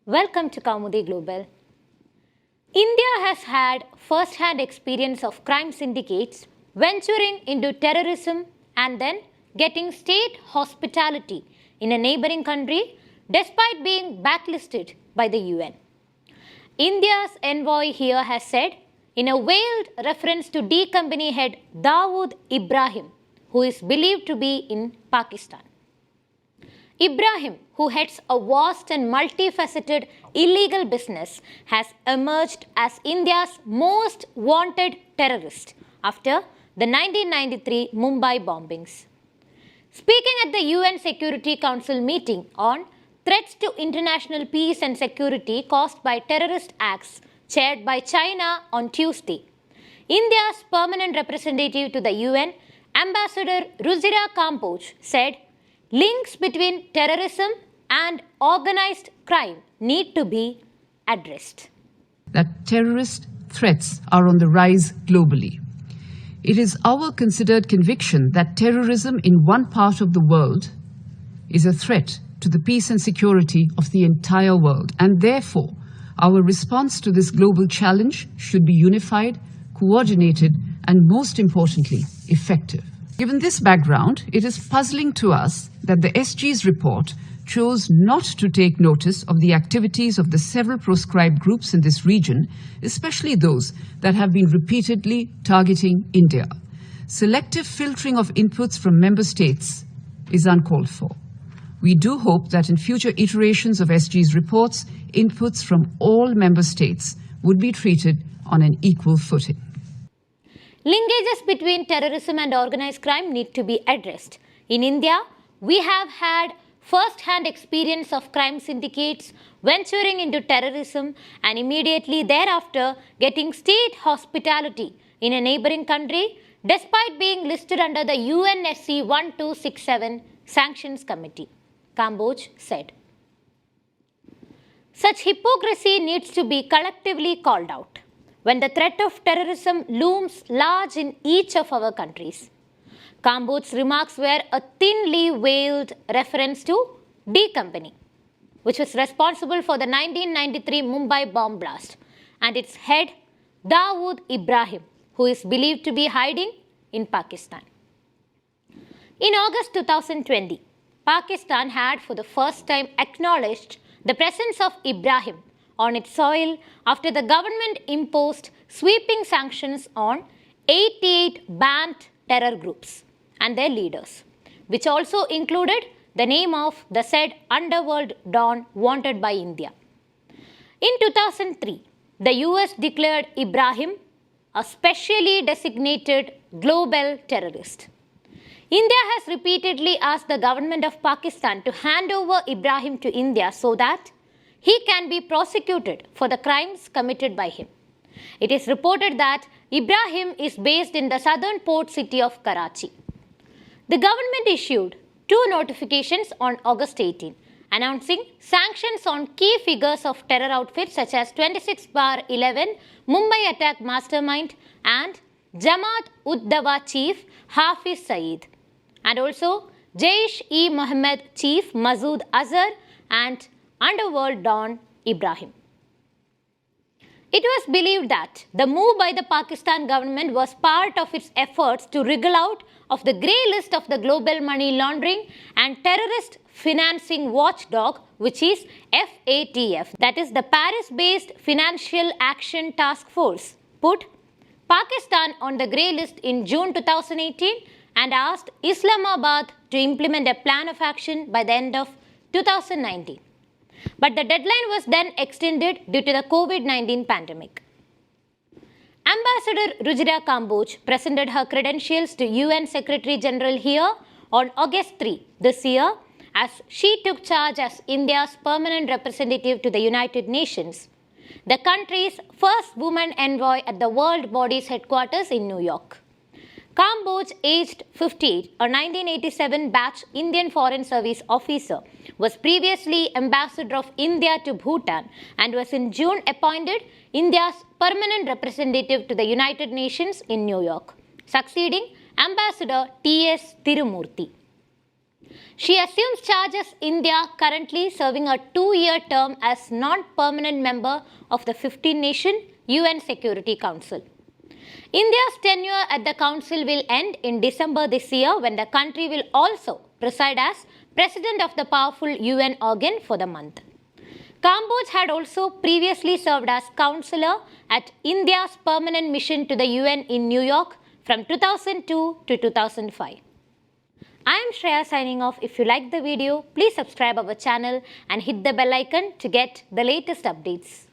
Welcome to Kaumudy Global. India has had first-hand experience of crime syndicates venturing into terrorism and then getting state hospitality in a neighbouring country despite being blacklisted by the UN. India's envoy here has said, in a veiled reference to D Company head Dawood Ibrahim, who is believed to be in Pakistan. Ibrahim, who heads a vast and multifaceted illegal business, has emerged as India's most wanted terrorist after the 1993 Mumbai bombings. Speaking at the UN Security Council meeting on threats to international peace and security caused by terrorist acts chaired by China on Tuesday, India's permanent representative to the UN, Ambassador Ruchira Kamboj, said, links between terrorism and organised crime need to be addressed. That terrorist threats are on the rise globally. It is our considered conviction that terrorism in one part of the world is a threat to the peace and security of the entire world, and therefore our response to this global challenge should be unified, coordinated, and most importantly, effective. Given this background, it is puzzling to us that the SG's report chose not to take notice of the activities of the several proscribed groups in this region, especially those that have been repeatedly targeting India. Selective filtering of inputs from member states is uncalled for. We do hope that in future iterations of SG's reports, inputs from all member states would be treated on an equal footing. Linkages between terrorism and organised crime need to be addressed. In India, we have had first-hand experience of crime syndicates venturing into terrorism and immediately thereafter getting state hospitality in a neighbouring country despite being listed under the UNSC 1267 Sanctions Committee, Kamboj said. Such hypocrisy needs to be collectively called out when the threat of terrorism looms large in each of our countries. Kamboj's remarks were a thinly veiled reference to D Company, which was responsible for the 1993 Mumbai bomb blast, and its head, Dawood Ibrahim, who is believed to be hiding in Pakistan. In August 2020, Pakistan had for the first time acknowledged the presence of Ibrahim on its soil after the government imposed sweeping sanctions on 88 banned terror groups and their leaders, which also included the name of the said underworld don wanted by India. In 2003, the US declared Ibrahim a specially designated global terrorist. India has repeatedly asked the government of Pakistan to hand over Ibrahim to India so that he can be prosecuted for the crimes committed by him. It is reported that Ibrahim is based in the southern port city of Karachi. The government issued 2 notifications on August 18, announcing sanctions on key figures of terror outfits such as 26/11 Mumbai attack mastermind and Jamaat-ud-Dawa chief Hafiz Saeed, and also Jaish-e-Mohammed chief Masood Azhar and underworld don Ibrahim. It was believed that the move by the Pakistan government was part of its efforts to wriggle out of the grey list of the global money laundering and terrorist financing watchdog, which is FATF, that is the Paris-based Financial Action Task Force, put Pakistan on the grey list in June 2018 and asked Islamabad to implement a plan of action by the end of 2019. But the deadline was then extended due to the COVID-19 pandemic. Ambassador Ruchira Kamboj presented her credentials to UN Secretary General here on August 3 this year as she took charge as India's permanent representative to the United Nations, the country's first woman envoy at the World Body's headquarters in New York. Kamboj, aged 58, a 1987 batch Indian Foreign Service officer, was previously Ambassador of India to Bhutan and was in June appointed India's permanent representative to the United Nations in New York, succeeding Ambassador T.S. Tirumurthy. She assumes charge as India, currently serving a 2-year term as non-permanent member of the 15-nation UN Security Council. India's tenure at the Council will end in December this year, when the country will also preside as President of the powerful UN organ for the month. Kamboj had also previously served as Counselor at India's permanent mission to the UN in New York from 2002 to 2005. I am Shreya signing off. If you liked the video, please subscribe our channel and hit the bell icon to get the latest updates.